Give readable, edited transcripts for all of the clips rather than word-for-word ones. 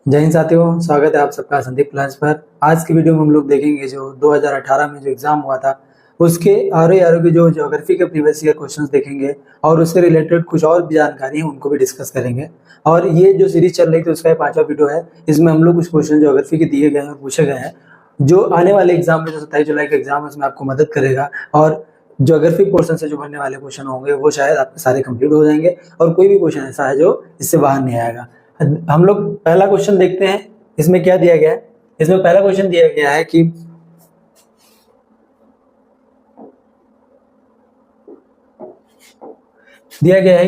जय हिंद साथियों, स्वागत है आप सबका संदीप क्लास पर। आज की वीडियो में हम लोग देखेंगे जो 2018 में जो एग्जाम हुआ था उसके आर की जो ज्योग्राफी के प्रीवियस ईयर क्वेश्चंस देखेंगे और उससे रिलेटेड कुछ और भी जानकारी है उनको भी डिस्कस करेंगे। और ये जो सीरीज चल रही थी उसका ये 5वां वीडियो है। इसमें हम लोग कुछ क्वेश्चन ज्योग्राफी के दिए गए हैं और पूछे गए हैं जो आने वाले एग्जाम में जो 27 जुलाई का एग्जाम है उसमें आपको मदद करेगा। और ज्योग्राफी पोर्शन से जो बनने वाले क्वेश्चन होंगे वो शायद आपके सारे कंप्लीट हो जाएंगे और कोई भी क्वेश्चन ऐसा है जो इससे बाहर नहीं आएगा। हम लोग पहला क्वेश्चन देखते हैं। इसमें क्या दिया गया है? इसमें पहला क्वेश्चन दिया गया है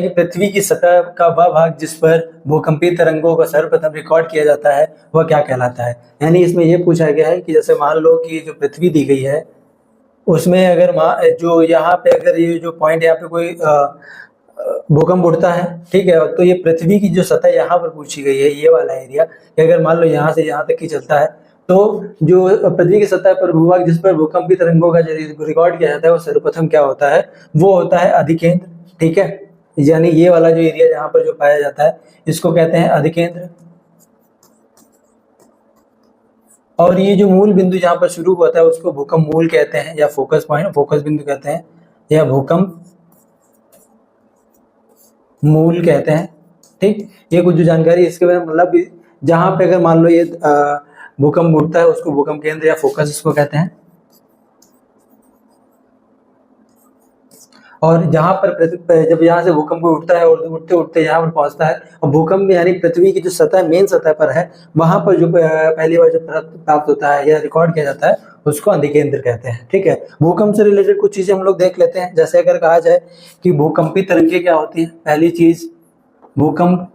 कि पृथ्वी की सतह का वह भाग जिस पर भूकंपीय तरंगों का सर्वप्रथम रिकॉर्ड किया जाता है वह क्या कहलाता है। यानी इसमें यह पूछा गया है कि जैसे मान लो कि जो पृथ्वी दी गई है उसमें अगर जो यहाँ पे अगर ये जो पॉइंट यहाँ पे कोई भूकंप उठता है, ठीक है, तो ये पृथ्वी की जो सतह यहाँ पर पूछी गई है ये वाला एरिया कि अगर मान लो यहाँ से यहाँ तक ही चलता है तो जो पृथ्वी की सतह पर भूभाग जिस पर भूकंपी तरंगों का जो रिकॉर्ड किया जाता है वो सर्वप्रथम क्या होता है? वो होता है अधिकेंद्र। ठीक है, यानी ये वाला जो एरिया जहाँ पर जो पाया जाता है इसको कहते हैं अधिकेंद्र। और ये जो मूल बिंदु जहाँ पर शुरू होता है उसको भूकंप मूल कहते हैं या फोकस पॉइंट, फोकस बिंदु कहते हैं या भूकंप मूल कहते हैं। ठीक, ये कुछ जो जानकारी इसके बारे में मतलब जहां पे अगर मान लो ये भूकंप उठता है उसको भूकंप केंद्र या फोकस इसको कहते हैं। और जहां पर जब यहाँ से भूकंप उठता है और उठते उठते यहाँ पर पहुंचता है और भूकंप यानी पृथ्वी की जो सतह मेन सतह पर है वहां पर जो पहली बार जो प्राप्त होता है या रिकॉर्ड किया जाता है उसको अधिकेंद्र कहते हैं। ठीक है, भूकंप से रिलेटेड कुछ चीजें हम लोग देख लेते हैं। जैसे अगर कहा जाए कि भूकंपी तरंगे क्या होती है, पहली चीज भूकंप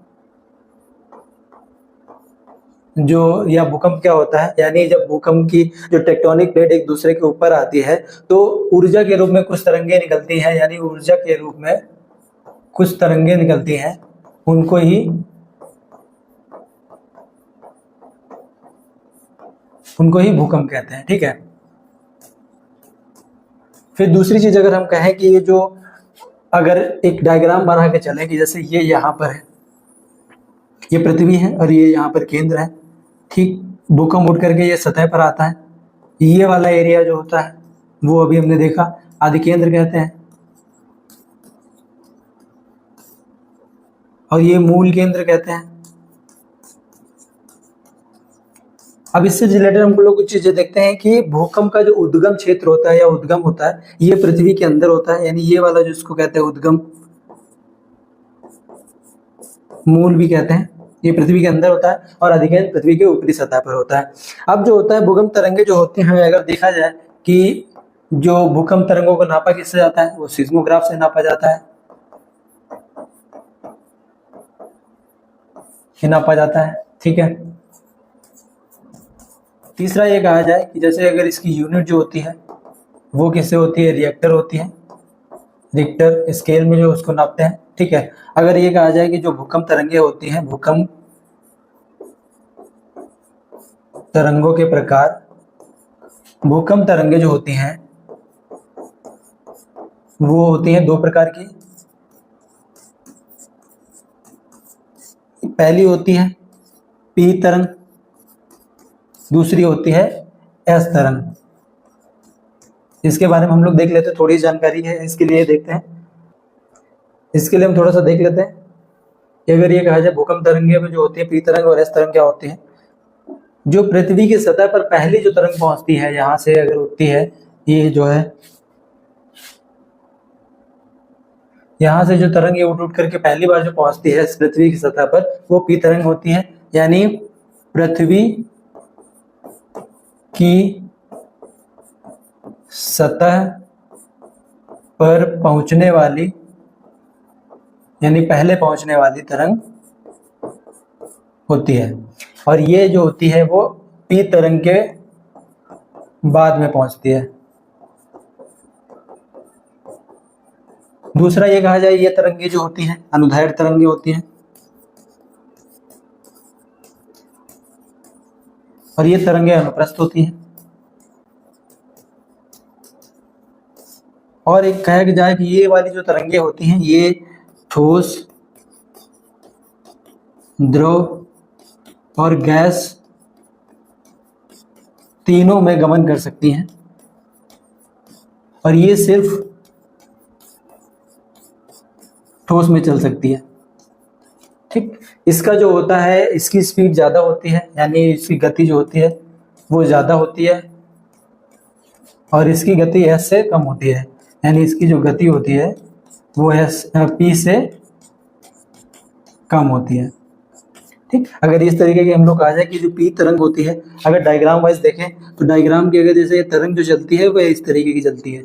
जो या भूकंप क्या होता है, यानी जब भूकंप की जो टेक्टोनिक प्लेट एक दूसरे के ऊपर आती है तो ऊर्जा के रूप में कुछ तरंगे निकलती हैं, यानी ऊर्जा के रूप में कुछ तरंगे निकलती हैं, उनको ही भूकंप कहते हैं। ठीक है, फिर दूसरी चीज अगर हम कहें कि ये जो अगर एक डायग्राम बना के चले कि जैसे ये यहाँ पर है, ये पृथ्वी है और ये यहाँ पर केंद्र है। ठीक, भूकंप उठ करके ये सतह पर आता है, ये वाला एरिया जो होता है वो अभी हमने देखा अधिकेंद्र कहते हैं और ये मूल केंद्र कहते हैं। अब इससे रिलेटेड हम लोग कुछ चीजें देखते हैं कि भूकंप का जो उद्गम क्षेत्र होता है या उद्गम होता है ये पृथ्वी के अंदर होता है, यानी ये वाला जो इसको कहते हैं उद्गम मूल भी कहते हैं, ये पृथ्वी के अंदर होता है और अधिकेंद्र पृथ्वी के ऊपरी सतह पर होता है। अब जो होता है भूकंप तरंगे जो होती हैं, अगर देखा जाए कि जो भूकंप तरंगों को नापा किससे जाता है, वो सिस्मोग्राफ से नापा जाता है, नापा जाता है। ठीक है, तीसरा ये कहा जाए कि जैसे अगर इसकी यूनिट जो होती है वो किससे होती है, रिएक्टर होती है, रिक्टर स्केल में जो उसको नापते हैं। ठीक है, अगर ये कहा जाए कि जो भूकंप तरंगे होती हैं, भूकंप तरंगों के प्रकार, भूकंप तरंगे जो होती हैं वो होती हैं दो प्रकार की। पहली होती है पी तरंग, दूसरी होती है एस तरंग। इसके बारे में हम लोग देख लेते हैं, थोड़ी जानकारी है इसके लिए देखते हैं। इसके लिए हम थोड़ा सा देख लेते हैं कि अगर ये कहा जाए भूकंप तरंगे में जो होती है पी तरंग और एस तरंग क्या होती है। जो पृथ्वी की सतह पर पहली जो तरंग पहुंचती है यहां से अगर उठती है, ये जो है यहां से जो तरंग ये उठ करके पहली बार जो पहुंचती है पृथ्वी की सतह पर वो पी तरंग होती है, यानी पृथ्वी की सतह पर पहुंचने वाली यानी पहले पहुंचने वाली तरंग होती है और ये जो होती है वो पी तरंग के बाद में पहुंचती है। दूसरा ये कहा जाए ये तरंगे जो होती हैं अनुदैर्ध्य तरंगे होती हैं और ये तरंगे अनुप्रस्थ होती हैं। और एक कहा जाए कि ये वाली जो तरंगे होती हैं ये ठोस, द्रव और गैस तीनों में गमन कर सकती हैं, और ये सिर्फ ठोस में चल सकती है। ठीक, इसका जो होता है, इसकी स्पीड ज़्यादा होती है, यानी इसकी गति जो होती है वो ज़्यादा होती है, और इसकी गति एस से कम होती है, यानी इसकी जो गति होती है वो एस पी से कम होती है। ठीक, अगर इस तरीके की हम लोग कहा जाए कि जो पी तरंग होती है, अगर डायग्राम वाइज देखें तो डायग्राम की अगर जैसे ये तरंग जो चलती है वह इस तरीके की चलती है,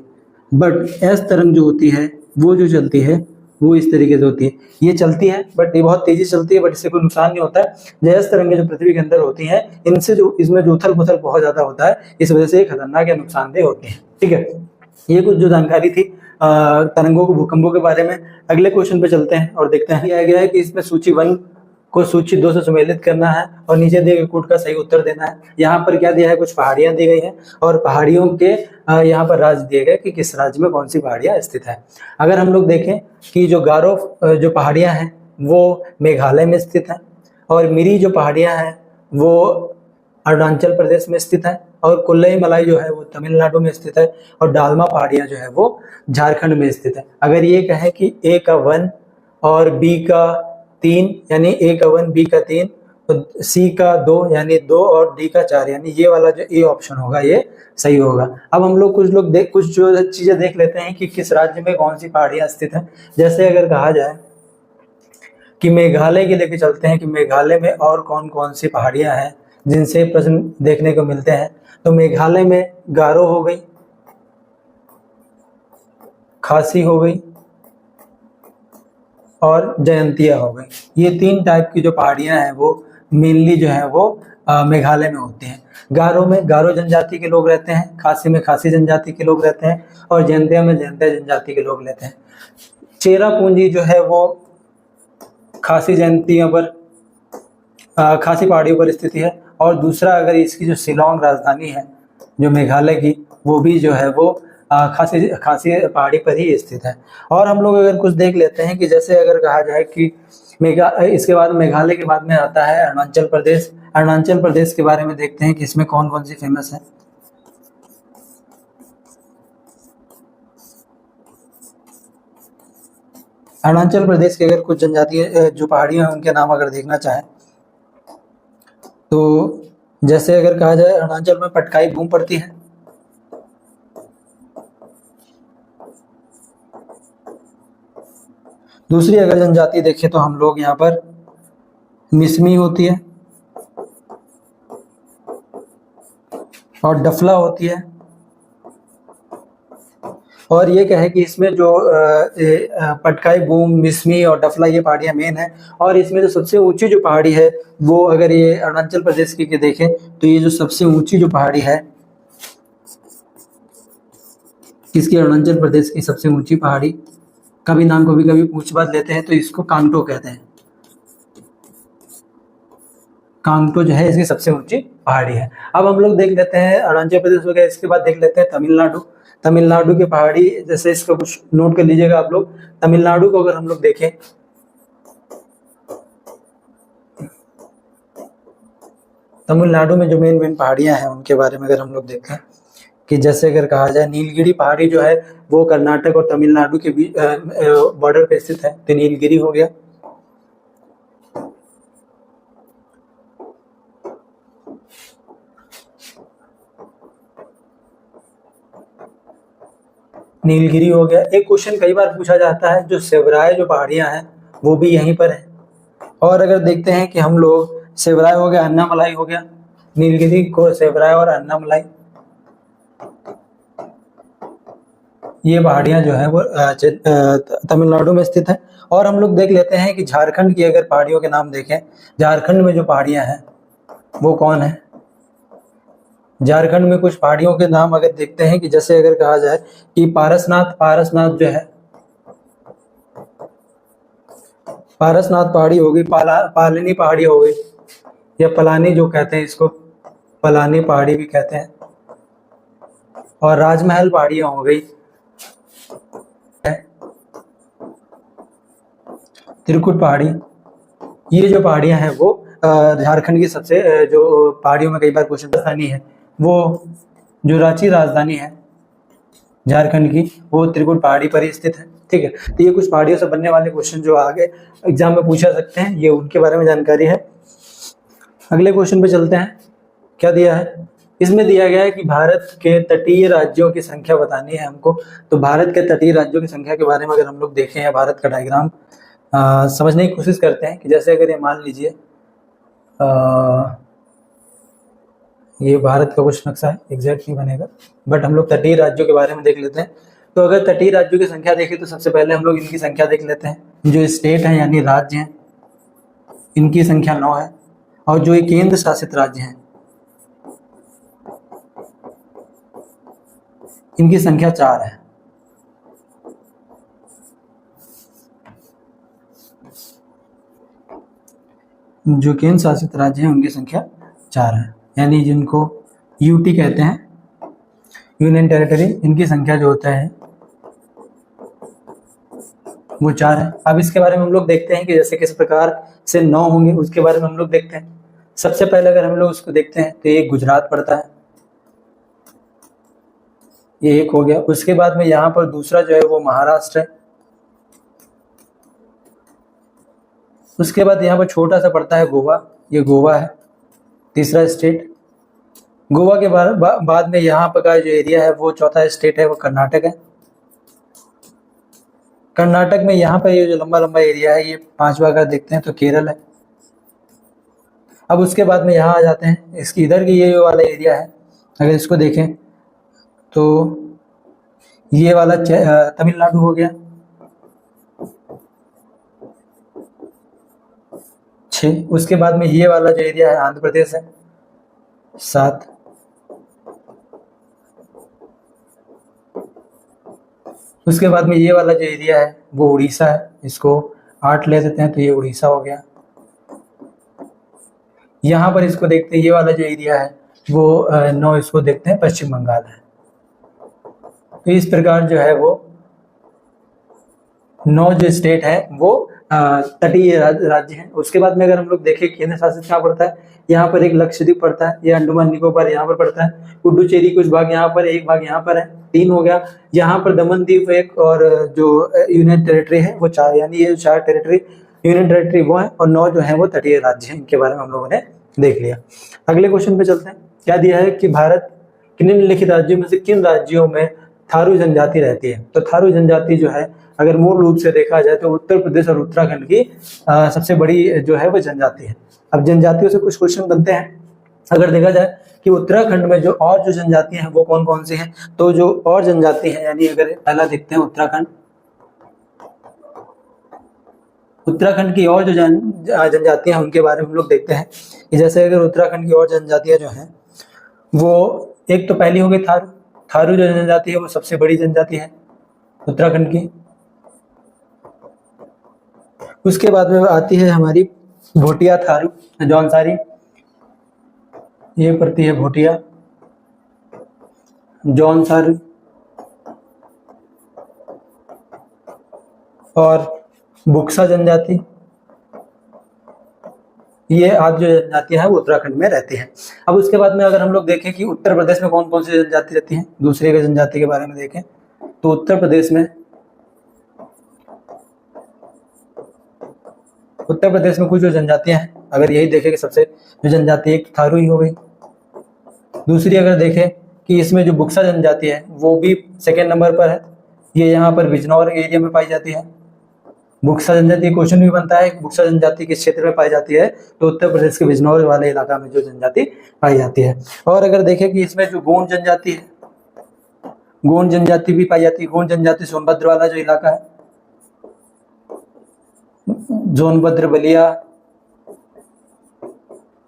बट एस तरंग जो होती है वो जो चलती है वो इस तरीके से होती है। ये चलती है बट ये बहुत तेजी से चलती है, बट इससे कोई नुकसान नहीं होता है। जो एस तरंगें जो पृथ्वी के अंदर होती हैं, इनसे जो इसमें जो उथल पुथल बहुत ज्यादा होता है, इस वजह से ये खतरनाक या नुकसानदेह होती है। ठीक है, ये कुछ जो जानकारी थी तरंगों को, भूकंपों के बारे में। अगले क्वेश्चन पे चलते हैं और देखते हैं। दिया गया है कि इसमें सूची 1 को सूची 2 से सम्मिलित करना है और नीचे दिए गए कोड का सही उत्तर देना है। यहाँ पर क्या दिया है, कुछ पहाड़ियां दी गई हैं और पहाड़ियों के यहाँ पर राज्य दिए गए कि किस राज्य में कौन सी पहाड़ियां स्थित है। अगर हम लोग देखें कि जो गारो जो पहाड़ियां हैं वो मेघालय में स्थित है, और मिरी जो पहाड़ियां हैं वो अरुणाचल प्रदेश में स्थित है, और कुल्लई मलाई जो है वो तमिलनाडु में स्थित है, और डालमा पहाड़ियां जो है वो झारखंड में स्थित है। अगर ये कहें कि ए का 1 और बी का 3 यानी ए का 1 बी का 3, तो सी का 2 यानी 2 और डी का 4 यानी ये वाला जो ए ऑप्शन होगा ये सही होगा। अब हम लोग कुछ जो चीजें देख लेते हैं कि किस राज्य में कौन सी पहाड़ियां स्थित हैं। जैसे अगर कहा जाए कि मेघालय के लेके चलते हैं कि मेघालय में और कौन कौन सी पहाड़ियां हैं जिनसे प्रश्न देखने को मिलते हैं, तो मेघालय में गारो हो गई, खासी हो गई और जयंतिया हो गई। ये 3 टाइप की जो पहाड़ियां हैं वो मेनली जो है वो मेघालय में होती हैं। गारो में गारो जनजाति के लोग रहते हैं, खासी में खासी जनजाति के लोग रहते हैं, और जयंतिया में जयंतिया जनजाति के लोग रहते हैं। चेरापूंजी जो है वो खासी जयंतियों पर, खासी पहाड़ियों पर स्थिति है, और दूसरा अगर इसकी जो शिलोंग राजधानी है जो मेघालय की, वो भी जो है वो खासी पहाड़ी पर ही स्थित है। और हम लोग अगर कुछ देख लेते हैं कि जैसे अगर कहा जाए कि इसके बाद मेघालय के बाद में आता है अरुणाचल प्रदेश। अरुणाचल प्रदेश के बारे में देखते हैं कि इसमें कौन कौन सी फेमस है। अरुणाचल प्रदेश के अगर कुछ जनजातीय जो पहाड़ियां हैं उनके नाम अगर देखना चाहें तो जैसे अगर कहा जाए अरुणाचल में पटकाई भूमि पड़ती है, दूसरी अगर जनजाति देखें तो हम लोग यहाँ पर मिसमी होती है और डफला होती है, और ये कहे कि इसमें जो पटकाई बूम, मिसमी और डफला ये पहाड़ियां मेन है। और इसमें जो सबसे ऊंची जो पहाड़ी है वो अगर ये अरुणाचल प्रदेश की देखें तो ये जो सबसे ऊंची जो पहाड़ी है, किसकी, अरुणाचल प्रदेश की सबसे ऊंची पहाड़ी का भी नाम कभी कभी पूछ बात लेते हैं, तो इसको कांगटो कहते हैं। कांगटो जो है इसकी सबसे ऊंची पहाड़ी है। अब हम लोग देख लेते हैं अरुणाचल प्रदेश हो गया, इसके बाद देख लेते हैं तमिलनाडु। तमिलनाडु की पहाड़ी, जैसे इसको कुछ नोट कर लीजिएगा आप लोग। तमिलनाडु को अगर हम लोग देखें, तमिलनाडु में जो मेन मेन पहाड़ियां हैं उनके बारे में अगर हम लोग देखें कि जैसे अगर कहा जाए नीलगिरी पहाड़ी जो है वो कर्नाटक और तमिलनाडु के बीच बॉर्डर पे स्थित है, तो नीलगिरी हो गया। नीलगिरी हो गया। एक क्वेश्चन कई बार पूछा जाता है, जो सेवराय जो पहाड़ियां हैं वो भी यहीं पर है। और अगर देखते हैं कि हम लोग, सेवराय हो गया, अन्नामलाई हो गया, नीलगिरी को सेवराय और अन्नामलाई, ये पहाड़ियां जो है वो तमिलनाडु में स्थित है। और हम लोग देख लेते हैं कि झारखंड की अगर पहाड़ियों के नाम देखें, झारखंड में जो पहाड़ियां हैं वो कौन है। झारखंड में कुछ पहाड़ियों के नाम अगर देखते हैं कि जैसे अगर कहा जाए कि पारसनाथ जो है, पारसनाथ पहाड़ी हो गई, पालनी पहाड़ी हो गई, या पलानी जो कहते हैं इसको, पलानी पहाड़ी भी कहते हैं, और राजमहल पहाड़ियां हो गई, त्रिकुट पहाड़ी। ये जो पहाड़ियां हैं वो झारखंड की सबसे जो पहाड़ियों में कई बार क्वेश्चन राजधानी है, वो जो रांची राजधानी है झारखंड की, वो त्रिकुट पहाड़ी पर ही स्थित है। ठीक है, तो ये कुछ पहाड़ियों से बनने वाले क्वेश्चन जो आगे एग्जाम में पूछा सकते हैं, ये उनके बारे में जानकारी है। अगले क्वेश्चन पे चलते हैं। क्या दिया है इसमें? दिया गया है कि भारत के तटीय राज्यों की संख्या बतानी है हमको। तो भारत के तटीय राज्यों की संख्या के बारे में अगर हम लोग देखें या भारत का डायग्राम समझने की कोशिश करते हैं कि जैसे अगर ये मान लीजिए ये भारत का कुछ नक्शा है, एग्जैक्ट नहीं बनेगा, बट हम लोग तटीय राज्यों के बारे में देख लेते हैं। तो अगर तटीय राज्यों की संख्या देखें तो सबसे पहले हम लोग इनकी संख्या देख लेते हैं। जो स्टेट है यानी राज्य हैं, इनकी संख्या 9 है, और जो ये केंद्र शासित राज्य हैं इनकी संख्या 4 है। जो केंद्र शासित राज्य हैं उनकी संख्या 4 है, यानी जिनको यूटी कहते हैं, यूनियन टेरिटरी, इनकी संख्या जो होता है वो 4 है। अब इसके बारे में हम लोग देखते हैं कि जैसे किस प्रकार से 9 होंगे, उसके बारे में हम लोग देखते हैं। सबसे पहले अगर हम लोग उसको देखते हैं तो ये गुजरात पड़ता है, ये एक हो गया। उसके बाद में यहाँ पर दूसरा जो है वो महाराष्ट्र है। उसके बाद यहाँ पर छोटा सा पड़ता है गोवा, ये गोवा है तीसरा स्टेट। गोवा के बाद में यहाँ पर का जो एरिया है वो चौथा स्टेट है, वो कर्नाटक है। कर्नाटक में यहाँ पर ये जो लंबा लंबा एरिया है ये 5वां अगर देखते हैं तो केरल है। अब उसके बाद में यहाँ आ जाते हैं, इसकी इधर की ये वाला एरिया है, अगर इसको देखें तो ये वाला तमिलनाडु हो गया 6। उसके बाद में ये वाला जो एरिया है आंध्र प्रदेश है 7। उसके बाद में ये वाला जो एरिया है वो उड़ीसा है, इसको 8 ले देते हैं तो ये उड़ीसा हो गया। यहाँ पर इसको देखते हैं, ये वाला जो एरिया है वो 9, इसको देखते हैं पश्चिम बंगाल है। तो इस प्रकार जो है वो 9 जो स्टेट है वो तटीय राज्य हैं। उसके बाद में अगर हम लोग देखें केंद्र शासित कहाँ पड़ता है, यहाँ पर एक लक्षद्वीप पड़ता है, ये अंडमान निकोबार यहाँ पर पड़ता है, पुडुचेरी कुछ भाग यहाँ पर, एक भाग यहाँ पर है, 3 हो गया। यहाँ पर दमन द्वीप एक, और जो यूनियन टेरिटरी है वो 4, यानी ये 4 टेरिटरी यूनियन टेरिटरी वो है, और 9 जो है वो तटीय राज्य हैं। इनके बारे में हम लोगों ने देख लिया। अगले क्वेश्चन पे चलते हैं। क्या दिया है कि भारत के निम्नलिखित राज्यों में से किन राज्यों में थारू जनजाति रहती है? तो थारू जनजाति जो है अगर मूल रूप से देखा जाए तो उत्तर प्रदेश और उत्तराखंड की सबसे बड़ी जो है वो जनजाति है। अब जनजातियों से कुछ क्वेश्चन बनते हैं। अगर देखा जाए कि उत्तराखंड में जो और जो जनजातियां हैं वो कौन कौन सी हैं, तो जो और जनजाति हैं, यानी अगर पहला देखते हैं उत्तराखंड की और जो जनजातियां हैं उनके बारे में हम लोग देखते हैं कि जैसे अगर उत्तराखंड की और जनजातियां जो हैं वो, एक तो पहली हो गई थारू। थारू जो जनजाति है वो सबसे बड़ी जनजाति है उत्तराखंड की। उसके बाद में आती है हमारी भोटिया थारू जौनसारी, ये पड़ती है भोटिया जौनसारी। और बुक्सा जनजाति, ये आज जो जनजातियां हैं वो उत्तराखंड में रहती हैं। अब उसके बाद में अगर हम लोग देखें कि उत्तर प्रदेश में कौन कौन सी जनजाति रहती हैं, दूसरे के जनजाति के बारे में देखें तो उत्तर प्रदेश में कुछ जो जनजातियां हैं, अगर यही देखें कि सबसे जो जनजाति एक थारू ही हो गई। दूसरी अगर देखें कि इसमें जो बुक्सा जनजाति है वो भी सेकेंड नंबर पर है, ये यहाँ पर बिजनौर एरिया में पाई जाती है। बुक्सा जनजाति क्वेश्चन भी बनता है, बुक्सा जनजाति किस क्षेत्र में पाई जाती है, तो उत्तर प्रदेश के बिजनौर वाले इलाका में जो जनजाति पाई जाती है। और अगर देखें कि इसमें जो गोंड जनजाति है, गोंड जनजाति भी पाई जाती है। गोंड जनजाति सोनभद्र वाला जो इलाका है, सोनभद्र बलिया,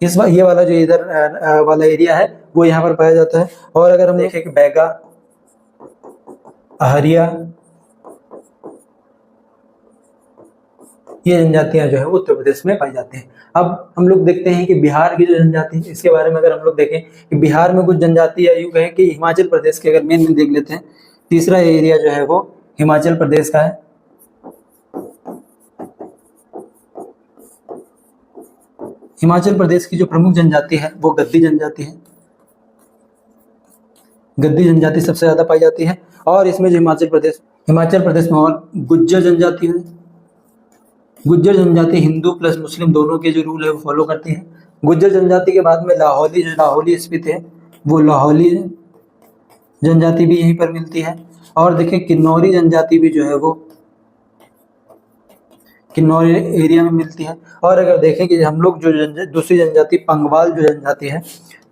ये वाला जो इधर वाला एरिया है वो यहाँ पर पाया जाता है। और अगर हम देखें कि बैगा, आहरिया, ये जनजातियां जो है वो उत्तर प्रदेश में पाई जाती हैं। अब हम लोग देखते हैं कि बिहार की जो जनजाति, इसके बारे में अगर हम लोग देखें कि बिहार में कुछ जनजाति या यूं कहें कि हिमाचल प्रदेश के अगर मेन देख लेते हैं, तीसरा एरिया जो है वो हिमाचल प्रदेश का है। हिमाचल प्रदेश की जो प्रमुख जनजाति है वो गद्दी जनजाति है। गद्दी जनजाति सबसे ज्यादा पाई जाती है। और इसमें जो हिमाचल प्रदेश में और गुज्जर जनजाति है। गुज्जर जनजाति हिंदू प्लस मुस्लिम दोनों के जो रूल है वो फॉलो करती है। गुज्जर जनजाति के बाद में लाहौली, जो लाहौली स्पीति है वो लाहौली जनजाति भी यहीं पर मिलती है। और देखिए किन्नौरी जनजाति भी जो है वो किन्नौर एरिया में मिलती है। और अगर देखें कि हम लोग जो दूसरी जनजाति पंगवाल जो जनजाति है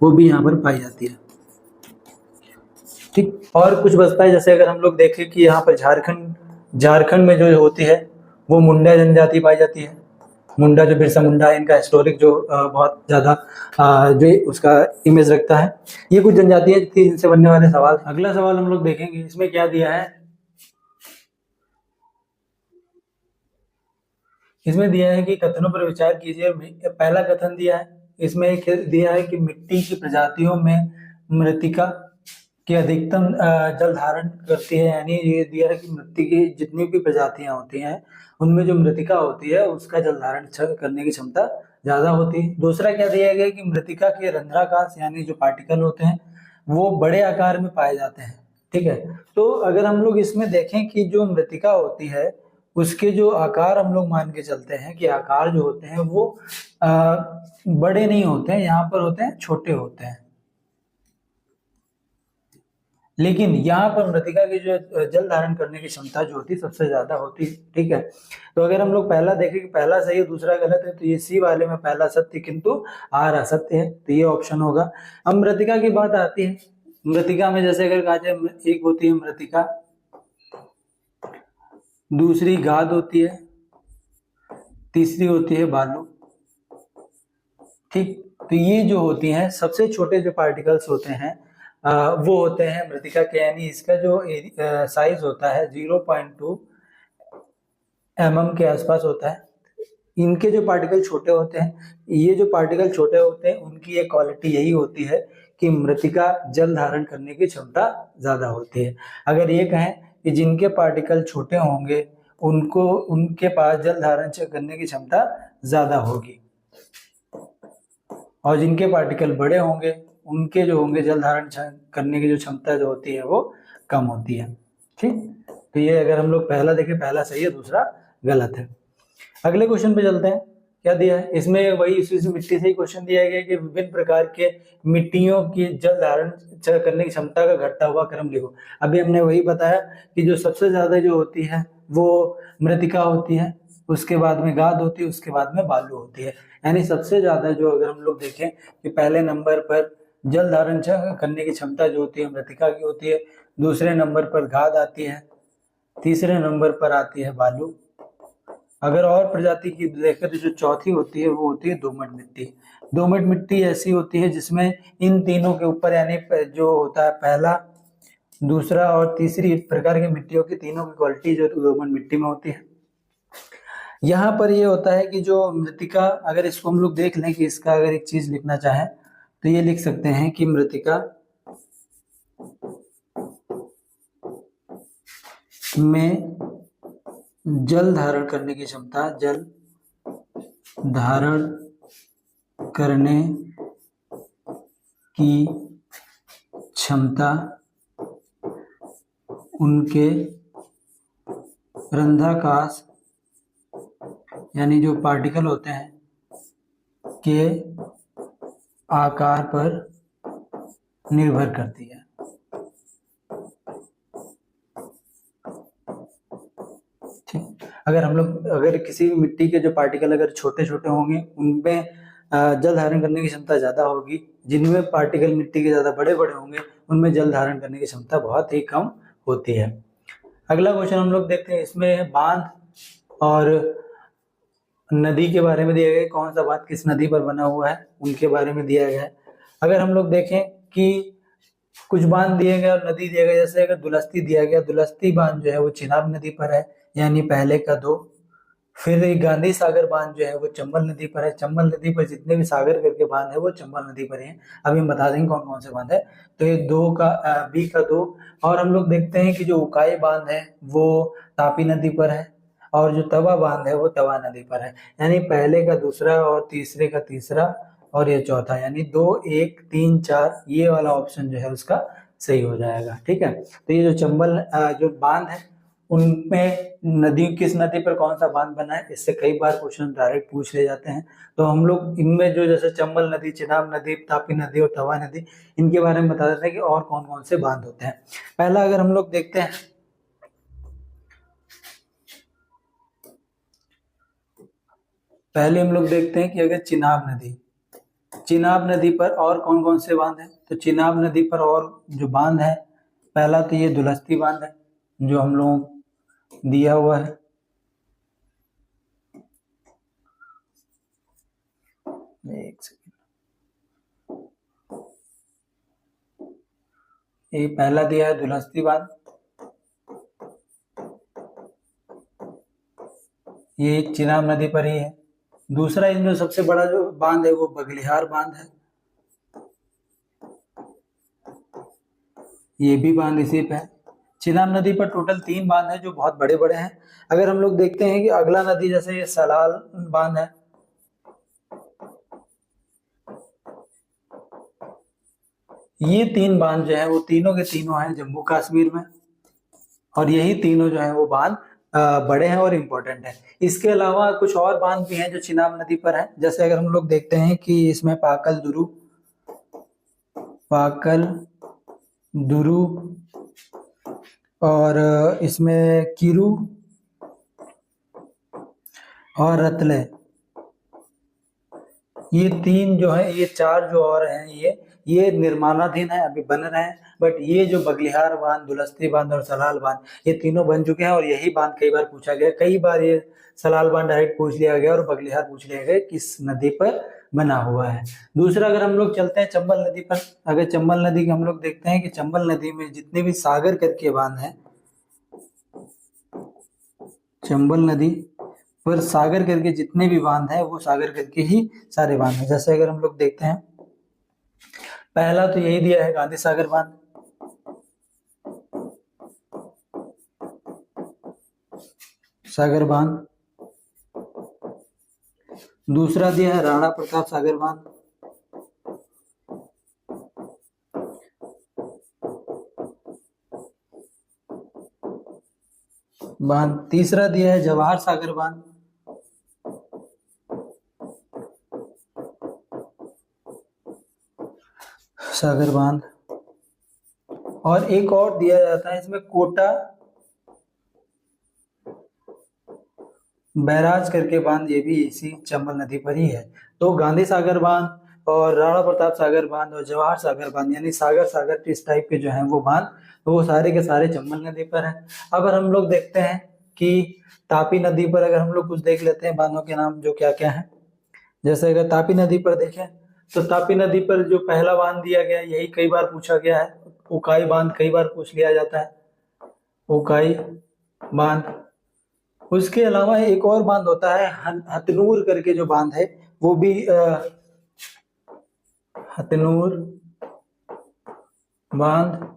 वो भी यहाँ पर पाई जाती है। ठीक, और कुछ बचता है, जैसे अगर हम लोग देखें कि यहाँ पर झारखंड में जो होती है वो मुंडा जनजाति पाई जाती है। मुंडा जो बिरसा मुंडा है, इनका हिस्टोरिक जो बहुत ज्यादा जो उसका इमेज रखता है। ये कुछ जनजातियां थी इनसे बनने वाले सवाल। अगला सवाल हम लोग देखेंगे, इसमें क्या दिया है। इसमें दिया है कि कथनों पर विचार कीजिए। पहला कथन दिया है, इसमें एक दिया है कि मिट्टी की प्रजातियों में मृत्तिका की अधिकतम जल धारण करती है। यानी ये दिया है कि मिट्टी की जितनी भी प्रजातियां होती हैं उनमें जो मृत्तिका होती है उसका जल धारण करने की क्षमता ज्यादा होती है। दूसरा क्या दिया गया कि मृत्तिका के रंध्राकाश यानी जो पार्टिकल होते हैं वो बड़े आकार में पाए जाते हैं। ठीक है, तो अगर हम लोग इसमें देखें कि जो मृत्तिका होती है उसके जो आकार हम लोग मान के चलते हैं कि आकार जो होते हैं वो बड़े नहीं होते हैं, यहाँ पर होते हैं छोटे होते हैं। लेकिन यहाँ पर मृत्तिका की जो जल धारण करने की क्षमता जो होती है सबसे ज्यादा होती है। ठीक है, तो अगर हम लोग पहला देखें कि पहला सही है दूसरा गलत है, तो ये सी वाले में पहला सत्य किंतु आर असत्य है, तो ये ऑप्शन होगा। अब मृत्तिका की बात आती है। मृत्तिका में जैसे अगर कहा जाए, एक होती है मृत्तिका, दूसरी गाद होती है, तीसरी होती है बालू। ठीक, तो ये जो होती हैं सबसे छोटे जो पार्टिकल्स होते हैं वो होते हैं मृत्तिका के, यानी इसका जो साइज होता है 0.2 mm के आसपास होता है। इनके जो पार्टिकल छोटे होते हैं, ये जो पार्टिकल छोटे होते हैं उनकी एक क्वालिटी यही होती है कि मृत्तिका जल धारण करने की क्षमता ज्यादा होती है। अगर ये कहें कि जिनके पार्टिकल छोटे होंगे उनके पास जल धारण करने की क्षमता ज्यादा होगी, और जिनके पार्टिकल बड़े होंगे उनके जो होंगे जल धारण करने की जो क्षमता जो होती है वो कम होती है। ठीक, तो ये अगर हम लोग पहला देखें, पहला सही है दूसरा गलत है। अगले क्वेश्चन पे चलते हैं। क्या दिया है इसमें, वही इसी से मिट्टी से ही क्वेश्चन दिया गया कि विभिन्न प्रकार के मिट्टियों की जल धारण करने की क्षमता का घटता हुआ क्रम लिखो। अभी हमने वही बताया कि जो सबसे ज्यादा जो होती है वो मृत्तिका होती है, उसके बाद में गाद होती है, उसके बाद में बालू होती है। यानी सबसे ज्यादा जो अगर हम लोग देखें कि पहले नंबर पर जल धारण करने की क्षमता जो होती है मृत्तिका की होती है, दूसरे नंबर पर गाद आती है, तीसरे नंबर पर आती है बालू। अगर और प्रजाति की देखें तो जो चौथी होती है वो होती है दोमट मिट्टी। दोमट मिट्टी ऐसी होती है जिसमें इन तीनों के ऊपर यानी जो होता है पहला, दूसरा और तीसरी प्रकार की मिट्टियों की तीनों की क्वालिटी जो दोमट मिट्टी में होती है। यहाँ पर ये होता है कि जो मृत्तिका, अगर इसको हम लोग देख लें कि इसका अगर एक चीज लिखना चाहें तो ये लिख सकते हैं कि मृत्तिका में जल धारण करने की क्षमता, जल धारण करने की क्षमता उनके रंध्राकाश यानी जो पार्टिकल होते हैं के आकार पर निर्भर करती है। ठीक, अगर किसी भी मिट्टी के जो पार्टिकल अगर छोटे छोटे होंगे उनमें जल धारण करने की क्षमता ज्यादा होगी, जिनमें पार्टिकल मिट्टी के ज्यादा बड़े बड़े होंगे उनमें जल धारण करने की क्षमता बहुत ही कम होती है। अगला क्वेश्चन हम लोग देखते हैं, इसमें बांध और नदी के बारे में दिया गया है। कौन सा बांध किस नदी पर बना हुआ है उनके बारे में दिया गया है। अगर हम लोग देखें कि कुछ बांध दिए गए और नदी दिया गया, जैसे अगर दुलस्ती दिया गया, दुलस्ती बांध जो है वो चिनाब नदी पर है यानी पहले का 2। फिर गांधी सागर बांध जो है वो चंबल नदी पर है। चंबल नदी पर जितने भी सागर करके बांध है वो चंबल नदी पर है। अभी हम बता देंगे कौन कौन से बांध है। तो ये 2 का बी का 2। और हम लोग देखते हैं कि जो उकाई बांध है वो तापी नदी पर है, और जो तवा बांध है वो तवा नदी पर है। यानी पहले का दूसरा और तीसरे का तीसरा और ये चौथा, यानी 2 1 3 4, ये वाला ऑप्शन जो है उसका सही हो जाएगा। ठीक है, तो ये जो चंबल जो बांध है उनमें नदी, किस नदी पर कौन सा बांध बना है, इससे कई बार क्वेश्चन डायरेक्ट पूछ ले जाते हैं। तो हम लोग इनमें जो जैसे चंबल नदी, चिनाब नदी, तापी नदी और तवा नदी, इनके बारे में बता देते हैं कि और कौन कौन से बांध होते हैं। पहला अगर हम लोग देखते हैं, पहले हम लोग देखते हैं कि अगर चिनाब नदी पर और कौन कौन से बांध हैं। तो चिनाब नदी पर और जो बांध है, पहला तो ये दुलस्ती बांध है जो हम लोगों को दिया हुआ है। एक सेकंड, ये पहला दिया है दुलस्ती बांध, ये चिनाब नदी पर ही है। दूसरा इनमें सबसे बड़ा जो बांध है वो बगलिहार बांध है, ये भी बांध इसी पे है। चिनाब नदी पर टोटल 3 बांध है जो बहुत बड़े बड़े हैं। अगर हम लोग देखते हैं कि अगला नदी जैसे ये सलाल बांध है, ये 3 बांध जो है वो तीनों के तीनों हैं जम्मू कश्मीर में, और यही तीनों जो है वो बांध बड़े हैं और इम्पोर्टेंट है। इसके अलावा कुछ और बांध भी हैं जो चिनाब नदी पर है। जैसे अगर हम लोग देखते हैं कि इसमें पाकल दुरू और इसमें किरू और रतले, ये 3 जो है, ये 4 जो और हैं ये निर्माणाधीन है, अभी बन रहे हैं। बट ये जो बगलिहार बांध, दुलस्ती बांध और सलाल बांध, ये तीनों बन चुके हैं और यही बांध कई बार पूछा गया। कई बार ये सलाल बांध डायरेक्ट पूछ लिया गया और बगलिहार पूछ लिया गया किस नदी पर बना हुआ है। दूसरा अगर हम लोग चलते हैं चंबल नदी पर, अगर चंबल नदी की हम लोग देखते हैं कि चंबल नदी में जितने भी सागर करके बांध है, चंबल नदी पर सागर करके जितने भी बांध है वो सागर करके ही सारे बांध है। जैसे अगर हम लोग देखते हैं, पहला तो यही दिया है गांधी सागर बांध, सागर बांध। दूसरा दिया है राणा प्रताप सागर बांध, तीसरा दिया है जवाहर सागर बांध, सागर बांध। और एक और दिया जाता है इसमें कोटा बैराज करके बांध, ये भी इसी चंबल नदी पर ही है। तो गांधी सागर बांध और राणा प्रताप सागर बांध और जवाहर सागर बांध, यानी सागर इस टाइप के जो हैं वो बांध, तो वो सारे के सारे चंबल नदी पर है। अगर हम लोग देखते हैं कि तापी नदी पर अगर हम लोग कुछ देख लेते हैं बांधों के नाम जो क्या क्या है। जैसे अगर तापी नदी पर देखें तो तापी नदी पर जो पहला बांध दिया गया यही कई बार पूछा गया है, उकाई बांध कई बार पूछ लिया जाता है, उकाई बांध। उसके अलावा एक और बांध होता है हथनूर करके जो बांध है, वो भी हथनूर बांध।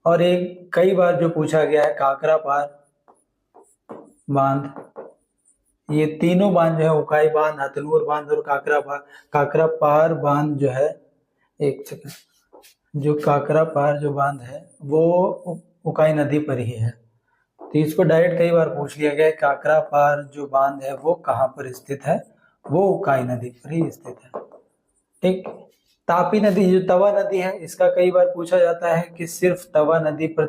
और एक कई बार जो पूछा गया है काकरा पार बांध। ये तीनों बांध जो है उकाई बांध, हथनूर बांध और काकरा पार बांध जो है, एक सेकंड, जो काकरा पार जो बांध है वो उकाई नदी पर ही है। तो इसको डायरेक्ट कई बार पूछ लिया गया है, काकरा पार जो बांध है वो कहाँ पर स्थित है, वो उकाई नदी पर ही स्थित है। ठीक। तापी नदी जो तवा नदी है, इसका कई बार पूछा जाता है कि सिर्फ तवा नदी पर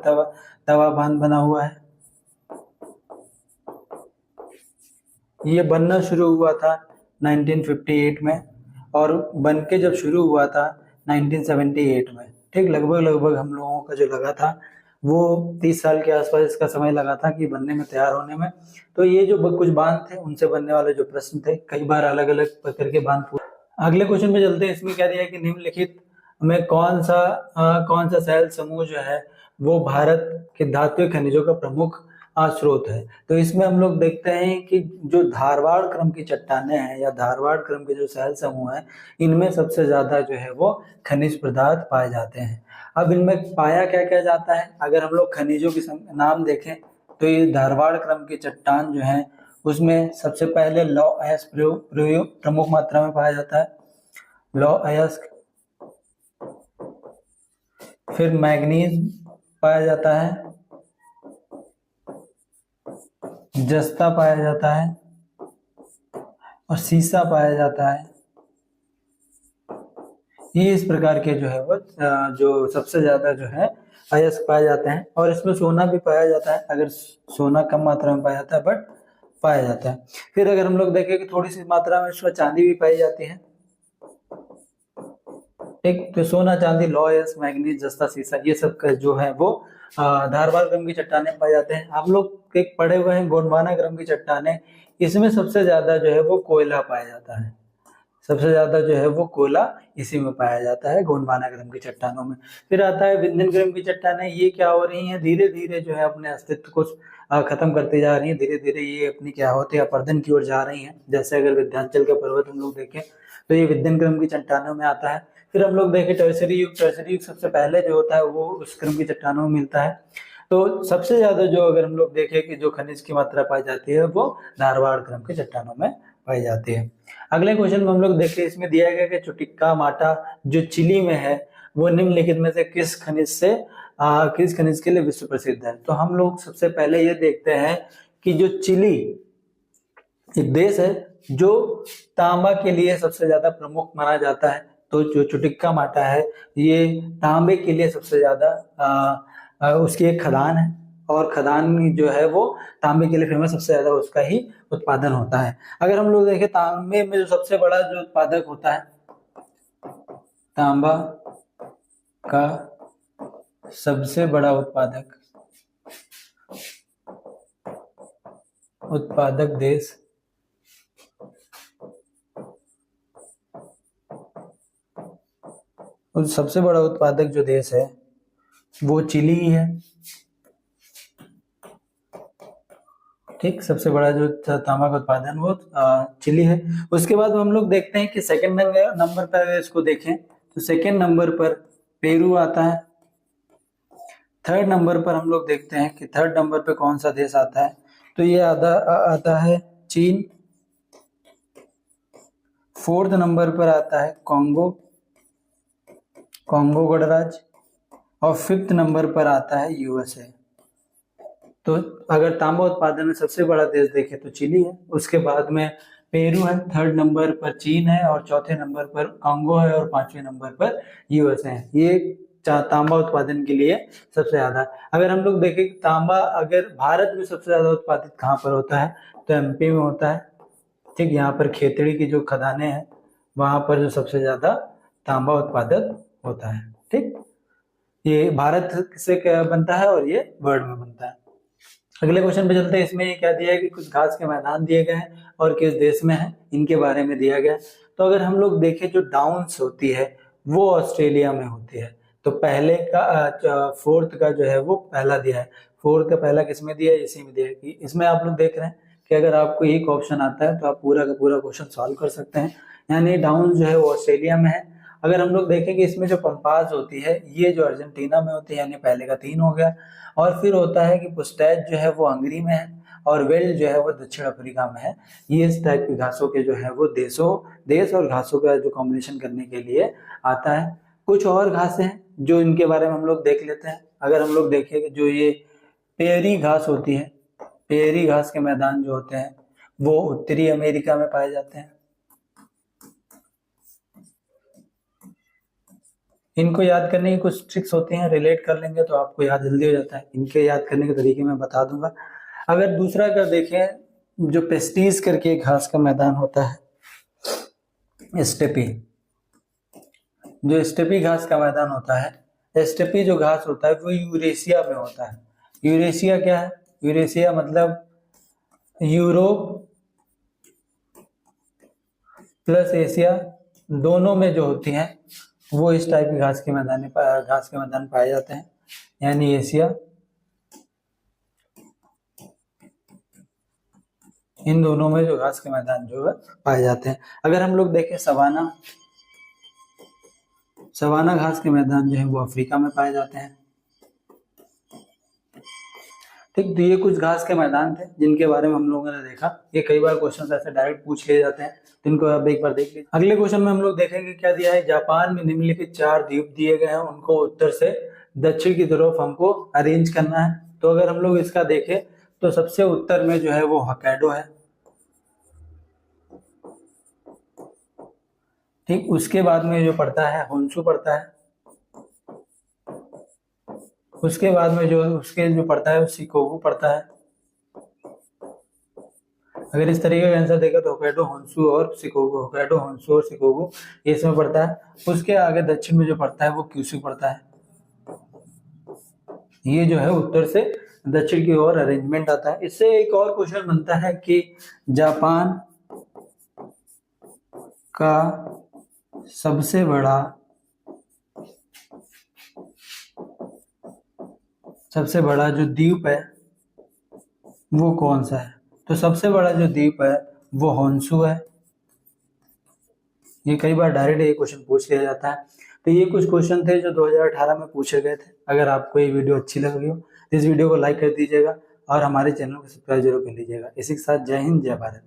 तवा बांध बना हुआ है। ये बनना शुरू हुआ था 1958 में और बन के जब शुरू हुआ था 1978 में। ठीक, लगभग हम लोगों का जो लगा था वो 30 साल के आसपास इसका समय लगा था कि बनने में, तैयार होने में। तो ये जो कुछ बांध थे उनसे बनने वाले जो प्रश्न थे, कई बार अलग अलग करके बांध। अगले क्वेश्चन पे चलते हैं। इसमें क्या दिया है कि निम्नलिखित में कौन सा शैल समूह जो है वो भारत के धात्विक खनिजों का प्रमुख स्रोत है। तो इसमें हम लोग देखते हैं कि जो धारवाड़ क्रम की चट्टानें हैं या धारवाड़ क्रम के जो शैल समूह हैं, इनमें सबसे ज्यादा जो है वो खनिज पदार्थ पाए जाते हैं। अब इनमें पाया क्या क्या जाता है, अगर हम लोग खनिजों के नाम देखें तो ये धारवाड़ क्रम की चट्टान जो है उसमें सबसे पहले लौ अयस्क प्रमुख मात्रा में पाया जाता है, लौ अयस्क, फिर मैग्नीज पाया जाता है, जस्ता पाया जाता है और सीसा पाया जाता है। ये इस प्रकार के जो है वो जो सबसे ज्यादा जो है अयस्क पाए जाते हैं। और इसमें सोना भी पाया जाता है, अगर सोना कम मात्रा में पाया जाता है बट पाया जाता है। फिर अगर हम लोग देखें कि थोड़ी सी मात्रा में इसमें चांदी भी पाई जाती है, ठीक। तो सोना, चांदी, लौह अयस्क, मैग्नीज, जस्ता, सीसा, ये सब का जो है वो धारवाड़ क्रम की चट्टानें पाए जाते हैं। आप लोग एक पढ़े हुए हैं गोंडवाना क्रम की चट्टानें, इसमें सबसे ज्यादा जो है वो कोयला पाया जाता है, सबसे ज्यादा जो है वो कोयला इसी में पाया जाता है, गोंडवाना क्रम की चट्टानों में। फिर आता है विंध्यन क्रम की चट्टानें। ये क्या हो रही हैं, धीरे धीरे जो है अपने अस्तित्व को खत्म करती जा रही है, धीरे धीरे ये अपनी क्या होती है, अपरदन की ओर जा रही हैं। जैसे अगर विंध्याचल का पर्वत हम लोग देखें तो ये विंध्यन क्रम की चट्टानों में आता है। फिर हम लोग देखें टर्सरी युग, टर्सरी युग सबसे पहले जो होता है वो उस क्रम की चट्टानों में मिलता है। तो सबसे ज्यादा जो अगर हम लोग देखें कि जो खनिज की मात्रा पाई जाती है वो धारवाड़ क्रम की चट्टानों में पाई जाती है। अगले क्वेश्चन में हम लोग देखें, इसमें दिया गया कि चुटिक्का माटा जो चिली में है वो निम्नलिखित में से किस खनिज के लिए विश्व प्रसिद्ध है। तो हम लोग सबसे पहले ये देखते हैं कि जो चिली एक देश है जो तांबा के लिए सबसे ज्यादा प्रमुख माना जाता है। तो जो चुटिक्का माटा है ये तांबे के लिए सबसे ज्यादा उसकी एक खदान है, और खदान जो है वो तांबे के लिए फेमस, सबसे ज्यादा उसका ही उत्पादन होता है। अगर हम लोग देखें तांबे में जो सबसे बड़ा जो उत्पादक होता है, तांबा का सबसे बड़ा उत्पादक देश और सबसे बड़ा उत्पादक जो देश है वो चिली ही है, ठीक। सबसे बड़ा जो तांबा का उत्पादन वो चिली है। उसके बाद हम लोग देखते हैं कि सेकंड नंबर पर अगर इसको देखें तो सेकंड नंबर पर पेरू आता है। थर्ड नंबर पर हम लोग देखते हैं कि थर्ड नंबर पे कौन सा देश आता है, तो ये आता है चीन। फोर्थ नंबर पर आता है कॉन्गो गणराज्य, और फिफ्थ नंबर पर आता है यूएसए। तो अगर तांबा उत्पादन में सबसे बड़ा देश देखें तो चिली है, उसके बाद में पेरू है, थर्ड नंबर पर चीन है, और चौथे नंबर पर कांगो है, और पांचवें नंबर पर यूएसए है। ये तांबा उत्पादन के लिए सबसे ज्यादा। अगर हम लोग देखें कि तांबा अगर भारत में सबसे ज्यादा उत्पादित कहाँ पर होता है, तो एमपी में होता है, ठीक। यहाँ पर खेतड़ी की जो खदानें हैं वहां पर जो सबसे ज्यादा तांबा उत्पादक होता है, ठीक। ये भारत से क्या बनता है और ये वर्ल्ड में बनता है। अगले क्वेश्चन पे चलते हैं। इसमें ये क्या दिया है कि कुछ घास के मैदान दिए गए हैं और किस देश में है, इनके बारे में दिया गया है। तो अगर हम लोग देखें जो डाउन्स होती है वो ऑस्ट्रेलिया में होती है। तो पहले का फोर्थ का जो है वो पहला दिया है, फोर्थ का पहला किसमें दिया है, इसी में दिया है। कि इसमें आप लोग देख रहे हैं कि अगर आपको एक ऑप्शन आता है तो आप पूरा का पूरा क्वेश्चन सॉल्व कर सकते हैं। यानी डाउन जो है वो ऑस्ट्रेलिया में है। अगर हम लोग देखें कि इसमें जो पंपास होती है ये जो अर्जेंटीना में होती है, यानी पहले का 3 हो गया। और फिर होता है कि पुस्टैच जो है वो हंगरी में है, और वेल्ड जो है वो दक्षिण अफ्रीका में है। ये इस टाइप की घासों के जो है वो देश और घासों का जो कॉम्बिनेशन करने के लिए आता है। कुछ और घासें हैं जो इनके बारे में हम लोग देख लेते हैं। अगर हम लोग देखें कि जो ये पेरी घास होती है, पेरी घास के मैदान जो होते हैं वो उत्तरी अमेरिका में पाए जाते हैं। इनको याद करने की कुछ ट्रिक्स होती हैं, रिलेट कर लेंगे तो आपको याद जल्दी हो जाता है। इनके याद करने के तरीके मैं बता दूंगा। अगर दूसरा अगर देखें, जो पेस्टीज करके एक घास का मैदान होता है, स्टेपी, जो स्टेपी घास का मैदान होता है, स्टेपी जो घास होता है वो यूरेशिया में होता है। यूरेशिया क्या है, यूरेशिया मतलब यूरोप प्लस एशिया, दोनों में जो होती हैं वो इस टाइप की घास के मैदान पाए जाते हैं। यानी एशिया, इन दोनों में जो घास के मैदान जो है पाए जाते हैं। अगर हम लोग देखें सवाना घास के मैदान जो है वो अफ्रीका में पाए जाते हैं। ठीक, तो ये कुछ घास के मैदान थे जिनके बारे में हम लोगों ने देखा। ये कई बार क्वेश्चन ऐसे डायरेक्ट पूछ लिए जाते हैं, तो इनको आप एक बार देख लीजिए। अगले क्वेश्चन में हम लोग देखेंगे क्या दिया है। जापान में निम्नलिखित 4 द्वीप दिए गए हैं, उनको उत्तर से दक्षिण की तरफ हमको अरेंज करना है। तो अगर हम लोग इसका देखें तो सबसे उत्तर में जो है वो होक्काइडो है। ठीक, उसके बाद में जो पड़ता है होन्शु पड़ता है। उसके बाद में जो पड़ता है वो शिकोकू पड़ता है। अगर इस तरीके का आंसर देखा तो होक्काइडो, होन्शु और शिकोकू, होक्काइडो, होन्शु और शिकोकू ये इसमें पड़ता है। उसके आगे दक्षिण में जो पड़ता है वो क्यूशू पड़ता है। ये जो है उत्तर से दक्षिण की ओर अरेंजमेंट आता है। इससे एक और क्वेश्चन बनता है कि जापान का सबसे बड़ा जो द्वीप है वो कौन सा है। तो सबसे बड़ा जो द्वीप है वो होन्शु है। ये कई बार डायरेक्ट ये क्वेश्चन पूछ लिया जाता है। तो ये कुछ क्वेश्चन थे जो 2018 में पूछे गए थे। अगर आपको ये वीडियो अच्छी लगी हो तो इस वीडियो को लाइक कर दीजिएगा और हमारे चैनल को सब्सक्राइब जरूर कर लीजिएगा। इसी के साथ जय हिंद, जय भारत।